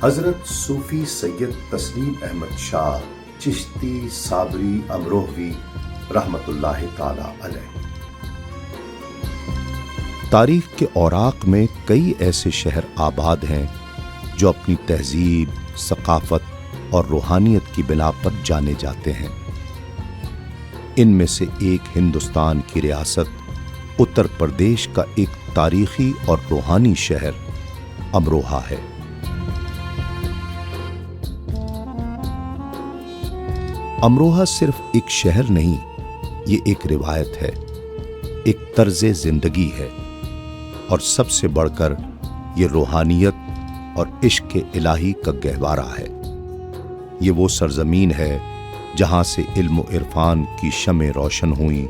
حضرت صوفی سید تسلیم احمد شاہ چشتی صابری امروہوی رحمت اللہ تعالی علیہ۔ تاریخ کے اوراق میں کئی ایسے شہر آباد ہیں جو اپنی تہذیب، ثقافت اور روحانیت کی بنا پر جانے جاتے ہیں۔ ان میں سے ایک ہندوستان کی ریاست اتر پردیش کا ایک تاریخی اور روحانی شہر امروہہ ہے۔ امروہہ صرف ایک شہر نہیں، یہ ایک روایت ہے، ایک طرز زندگی ہے، اور سب سے بڑھ کر یہ روحانیت اور عشق الہی کا گہوارہ ہے۔ یہ وہ سرزمین ہے جہاں سے علم و عرفان کی شمع روشن ہوئیں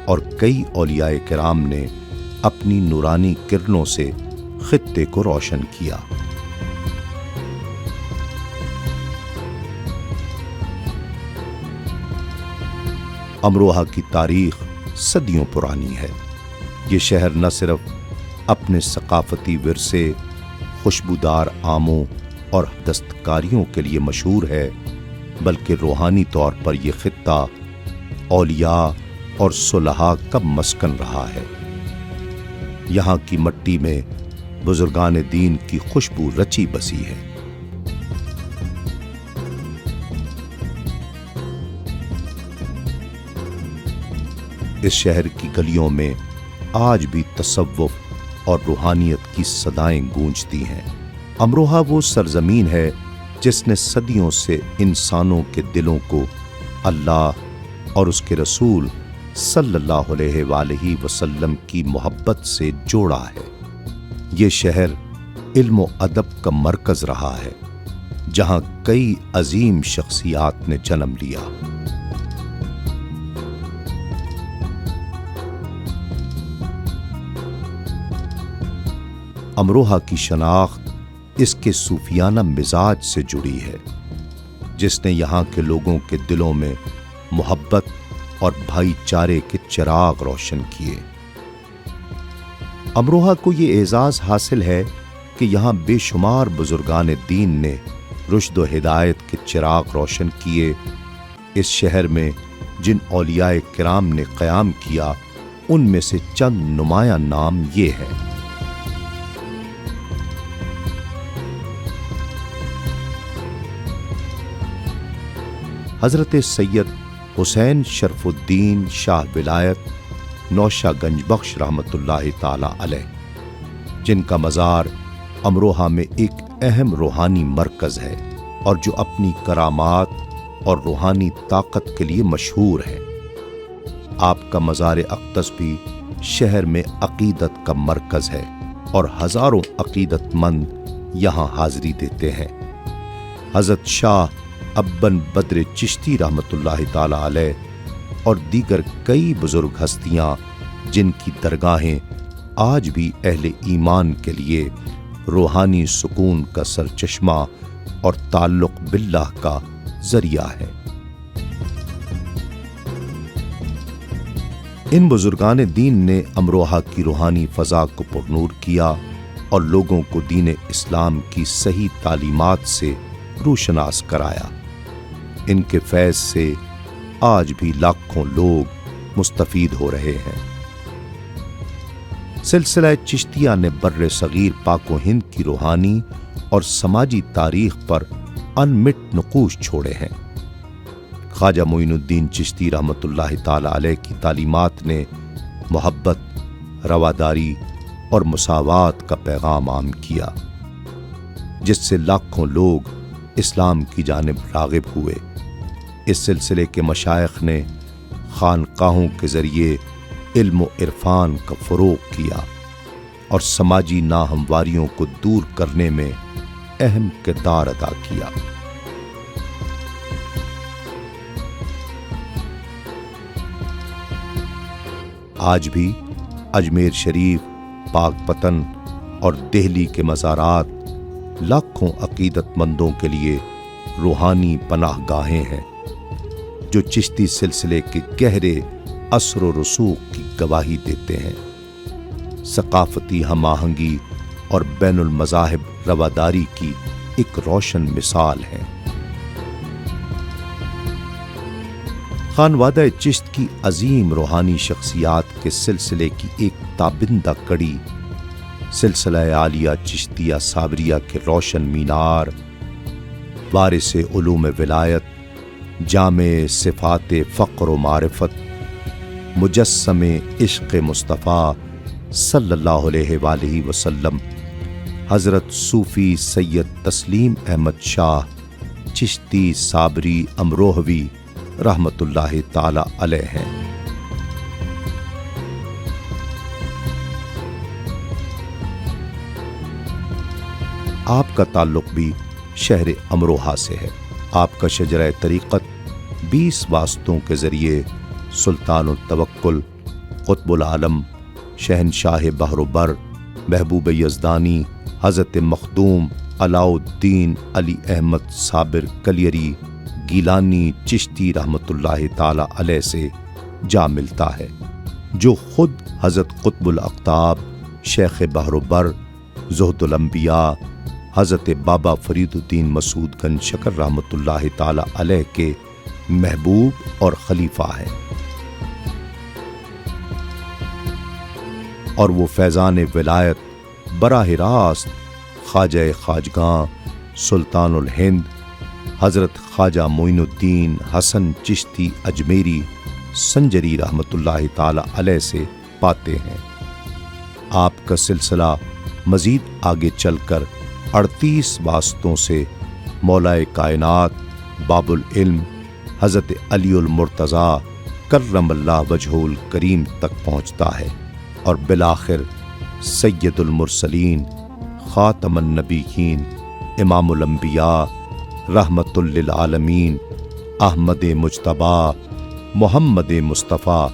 اور کئی اولیاء کرام نے اپنی نورانی کرنوں سے خطے کو روشن کیا۔ امروہہ کی تاریخ صدیوں پرانی ہے۔ یہ شہر نہ صرف اپنے ثقافتی ورثے، خوشبودار آموں اور دستکاریوں کے لیے مشہور ہے، بلکہ روحانی طور پر یہ خطہ اولیاء اور صلحاء کا مسکن رہا ہے۔ یہاں کی مٹی میں بزرگان دین کی خوشبو رچی بسی ہے۔ اس شہر کی گلیوں میں آج بھی تصوف اور روحانیت کی صدائیں گونجتی ہیں۔ امروہہ وہ سرزمین ہے جس نے صدیوں سے انسانوں کے دلوں کو اللہ اور اس کے رسول صلی اللہ علیہ وآلہ وسلم کی محبت سے جوڑا ہے۔ یہ شہر علم و ادب کا مرکز رہا ہے، جہاں کئی عظیم شخصیات نے جنم لیا۔ امروہہ کی شناخت اس کے صوفیانہ مزاج سے جڑی ہے، جس نے یہاں کے لوگوں کے دلوں میں محبت اور بھائی چارے کے چراغ روشن کیے۔ امروہہ کو یہ اعزاز حاصل ہے کہ یہاں بے شمار بزرگان دین نے رشد و ہدایت کے چراغ روشن کیے۔ اس شہر میں جن اولیاء کرام نے قیام کیا، ان میں سے چند نمایاں نام یہ ہے۔ حضرت سید حسین شرف الدین شاہ ولایت نوشہ گنج بخش رحمت اللہ تعالی علیہ، جن کا مزار امروہہ میں ایک اہم روحانی مرکز ہے اور جو اپنی کرامات اور روحانی طاقت کے لیے مشہور ہے۔ آپ کا مزار اقدس بھی شہر میں عقیدت کا مرکز ہے اور ہزاروں عقیدت مند یہاں حاضری دیتے ہیں۔ حضرت شاہ ابن بدر چشتی رحمت اللہ تعالی علیہ اور دیگر کئی بزرگ ہستیاں جن کی درگاہیں آج بھی اہل ایمان کے لیے روحانی سکون کا سرچشمہ اور تعلق باللہ کا ذریعہ ہے۔ ان بزرگان دین نے امروہہ کی روحانی فضا کو پرنور کیا اور لوگوں کو دین اسلام کی صحیح تعلیمات سے روشناس کرایا۔ ان کے فیض سے آج بھی لاکھوں لوگ مستفید ہو رہے ہیں۔ سلسلہ چشتیہ نے بر صغیر پاک و ہند کی روحانی اور سماجی تاریخ پر انمٹ نقوش چھوڑے ہیں۔ خواجہ معین الدین چشتی رحمت اللہ تعالی علیہ کی تعلیمات نے محبت، رواداری اور مساوات کا پیغام عام کیا، جس سے لاکھوں لوگ اسلام کی جانب راغب ہوئے۔ اس سلسلے کے مشائخ نے خانقاہوں کے ذریعے علم و عرفان کا فروغ کیا اور سماجی ناہمواریوں کو دور کرنے میں اہم کردار ادا کیا۔ آج بھی اجمیر شریف، پاک پتن اور دہلی کے مزارات لاکھوں عقیدت مندوں کے لیے روحانی پناہ گاہیں ہیں، جو چشتی سلسلے کے گہرے اثر و رسوخ کی گواہی دیتے ہیں۔ ثقافتی ہم آہنگی اور بین المذاہب رواداری کی ایک روشن مثال ہیں۔ خانوادہ چشت کی عظیم روحانی شخصیات کے سلسلے کی ایک تابندہ کڑی سلسلہ عالیہ چشتیہ صابریہ کے روشن مینار، وارث علوم ولایت، جامع صفات فقر و معرفت، مجسم عشق مصطفیٰ صلی اللہ علیہ وآلہ وسلم، حضرت صوفی سید تسلیم احمد شاہ چشتی صابری امروہوی رحمت اللہ تعالی علیہ ہیں۔ آپ کا تعلق بھی شہر امروہہ سے ہے۔ آپ کا شجرہ طریقت 20 واسطوں کے ذریعے سلطان التوکل، قطب العالم، شہنشاہ بحر و بر، محبوب یزدانی، حضرت مخدوم علاؤ الدین علی احمد صابر کلیری گیلانی چشتی رحمت اللہ تعالی علیہ سے جا ملتا ہے، جو خود حضرت قطب الاقطاب شیخ بحر و بر زہد الانبیاء حضرت بابا فرید الدین مسعود گنج شکر رحمت اللہ تعالی علیہ کے محبوب اور خلیفہ ہیں، اور وہ فیضان ولایت براہ راست خواجہ خواجگاں سلطان الہند حضرت خواجہ معین الدین حسن چشتی اجمیری سنجری رحمت اللہ تعالی علیہ سے پاتے ہیں۔ آپ کا سلسلہ مزید آگے چل کر 38 واسطوں سے مولائے کائنات باب العلم حضرت علی المرتضیٰ کرم اللہ وجہہ الکریم تک پہنچتا ہے، اور بالآخر سید المرسلین خاتم النبیین امام الانبیاء رحمت للعالمین احمد مجتبیٰ محمد مصطفیٰ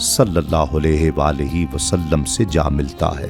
صلی اللہ علیہ وآلہ وسلم سے جا ملتا ہے۔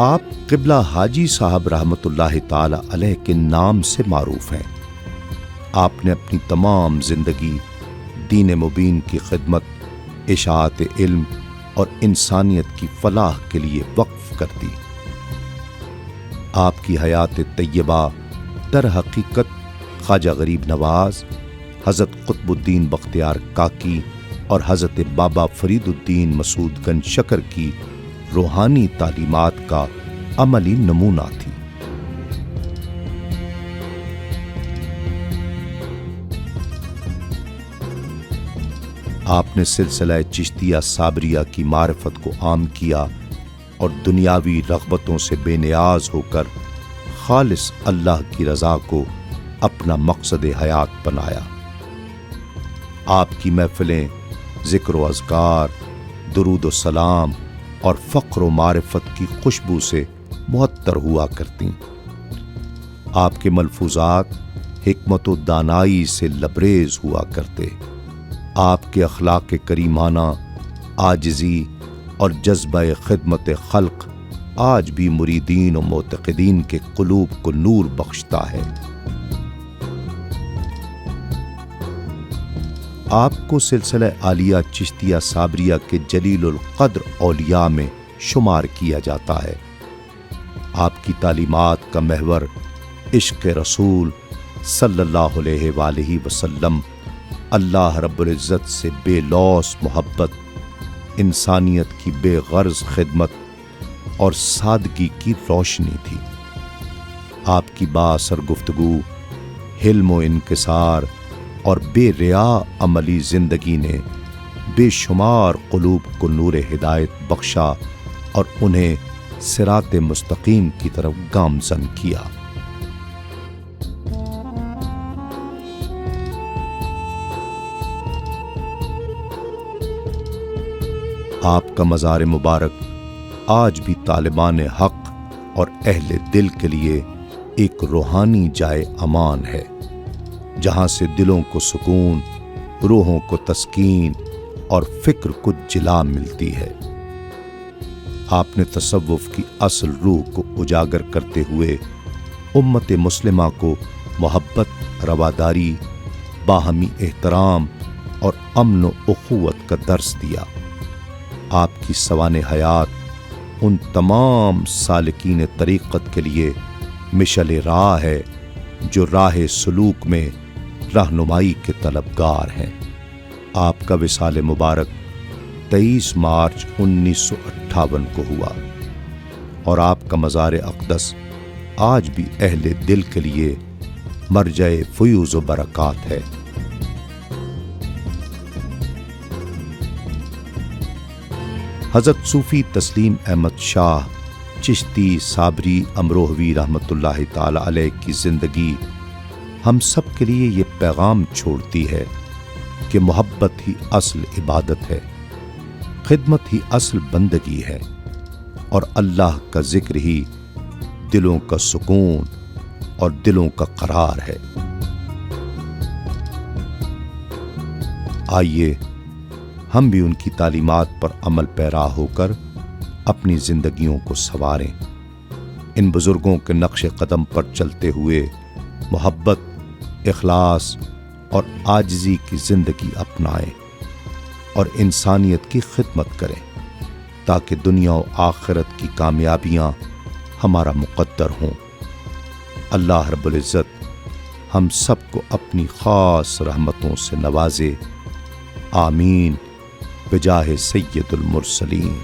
آپ قبلہ حاجی صاحب رحمت اللہ تعالی علیہ کے نام سے معروف ہیں۔ آپ نے اپنی تمام زندگی دین مبین کی خدمت، اشاعت علم اور انسانیت کی فلاح کے لیے وقف کر دی۔ آپ کی حیات طیبہ در حقیقت خواجہ غریب نواز، حضرت قطب الدین بختیار کاکی اور حضرت بابا فرید الدین مسعود گنج شکر کی روحانی تعلیمات کا عملی نمونہ تھی۔ آپ نے سلسلہ چشتیہ صابریہ کی معرفت کو عام کیا اور دنیاوی رغبتوں سے بے نیاز ہو کر خالص اللہ کی رضا کو اپنا مقصد حیات بنایا۔ آپ کی محفلیں ذکر و اذکار، درود و سلام اور فقر و معرفت کی خوشبو سے معطر ہوا کرتیں۔ آپ کے ملفوظات حکمت و دانائی سے لبریز ہوا کرتے۔ آپ کے اخلاق کریمانہ، عاجزی اور جذبہ خدمت خلق آج بھی مریدین و معتقدین کے قلوب کو نور بخشتا ہے۔ آپ کو سلسلہ عالیہ چشتیہ صابریہ کے جلیل القدر اولیاء میں شمار کیا جاتا ہے۔ آپ کی تعلیمات کا محور عشق رسول صلی اللہ علیہ وآلہ وسلم، اللہ رب العزت سے بے لوث محبت، انسانیت کی بے غرض خدمت اور سادگی کی روشنی تھی۔ آپ کی بااثر گفتگو، حلم و انکسار اور بے ریا عملی زندگی نے بے شمار قلوب کو نور ہدایت بخشا اور انہیں صراط مستقیم کی طرف گامزن کیا۔ آپ کا مزار مبارک آج بھی طالبان حق اور اہل دل کے لیے ایک روحانی جائے امان ہے، جہاں سے دلوں کو سکون، روحوں کو تسکین اور فکر کو جلا ملتی ہے۔ آپ نے تصوف کی اصل روح کو اجاگر کرتے ہوئے امت مسلمہ کو محبت، رواداری، باہمی احترام اور امن و اخوت کا درس دیا۔ آپ کی سوانح حیات ان تمام سالکین طریقت کے لیے مشعل راہ ہے جو راہ سلوک میں رہنمائی کے طلبگار ہیں۔ آپ کا وصال مبارک 23 مارچ 1958 کو ہوا اور آپ کا مزار اقدس آج بھی اہل دل کے لیے مرجع فیوز و برکات ہے۔ حضرت صوفی تسلیم احمد شاہ چشتی صابری امروہوی رحمۃ اللہ تعالی علیہ کی زندگی ہم سب کے لیے یہ پیغام چھوڑتی ہے کہ محبت ہی اصل عبادت ہے، خدمت ہی اصل بندگی ہے، اور اللہ کا ذکر ہی دلوں کا سکون اور دلوں کا قرار ہے۔ آئیے ہم بھی ان کی تعلیمات پر عمل پیرا ہو کر اپنی زندگیوں کو سنواریں، ان بزرگوں کے نقش قدم پر چلتے ہوئے محبت، اخلاص اور عاجزی کی زندگی اپنائیں اور انسانیت کی خدمت کریں تاکہ دنیا و آخرت کی کامیابیاں ہمارا مقدر ہوں۔ اللہ رب العزت ہم سب کو اپنی خاص رحمتوں سے نوازے، آمین بجاہ سید المرسلین۔